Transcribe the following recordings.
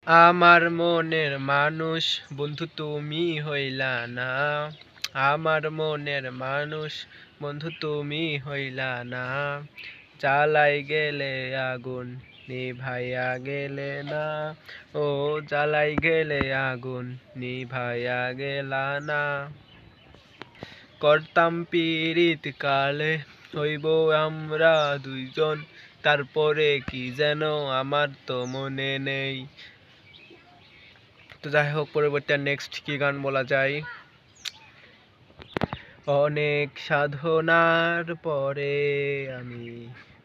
আমার মনের মানুষ বন্ধু তুমি হইলা না। আমার মনের মানুষ বন্ধু তুমি হইলা না। জ্বালাই গেলে আগুন নিভাইয়া গেলে না। ও জ্বালাই গেলে আগুন নিভাইয়া গেলা না। করতাম পীড়িত কালে হইব আমরা দুইজন, তারপরে কি যেন আমার তো মনে নেই। তো যাই হোক, পরবর্তী নেক্সট কি গান বলা যায়। অনেক সাধনার পরে আমি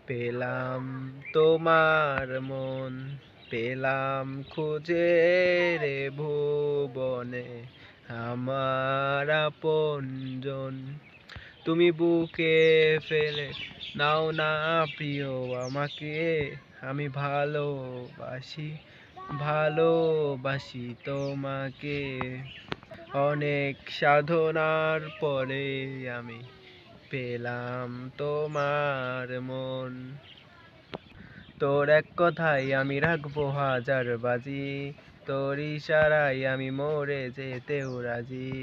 পেলাম তোমার মন, পেলাম খুঁজে রে ভুবনে আমার আপনজন। তুমি বুকে ফেলে নাও না প্রিয় আমাকে, আমি ভালোবাসি ভালোবাসি তোমাকে। অনেক সাধনার পরে আমি পেলাম তোমার মন। তোর এক কথাই আমি রাখবো হাজার বাজি, তোর ইশারায় আমি মরে যেতেও রাজি।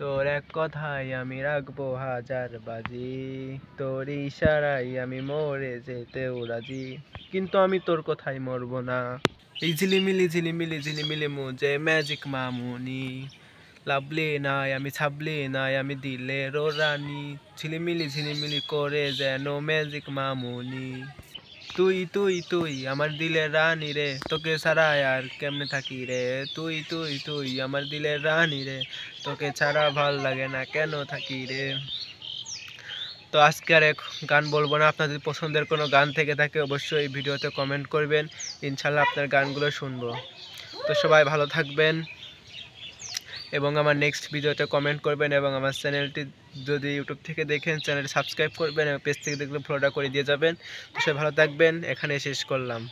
তোর এক কথাই আমি রাখবো হাজার বাজি, তোর ইশারায় আমি মরে যেতেও রাজি। কিন্তু আমি তোর কথাই মরবো না। এই ঝিলিমিলি ঝিলিমিলি ঝিলিমিলি মুজে ম্যাজিক মামুনি, লাভলি নাই আমি ছাবলি নাই আমি দিলেরও রানী। ঝিলিমিলি ঝিলিমিলি করে যেন ম্যাজিক মামুনি। তুই তুই তুই আমার দিলের রানী রে, তোকে ছাড়া আর কেমনে থাকি রে। তুই তুই তুই আমার দিলের রানী রে, তোকে ছাড়া ভাল লাগে না কেন থাকি রে। তো আজকে আর এক গান বলবো না। আপনাদের পছন্দের কোনো গান থেকে থাকে অবশ্যই এই ভিডিওতে কমেন্ট করবেন, ইনশাল্লাহ আপনার গানগুলো শুনবো। তো সবাই ভালো থাকবেন এবং আমার নেক্সট ভিডিওতে কমেন্ট করবেন, এবং আমার চ্যানেলটি যদি ইউটিউব থেকে দেখেন চ্যানেলটি সাবস্ক্রাইব করবেন, এবং পেজ থেকে দেখলে ফলোটা করে দিয়ে যাবেন। তো সবাই ভালো থাকবেন, এখানে শেষ করলাম।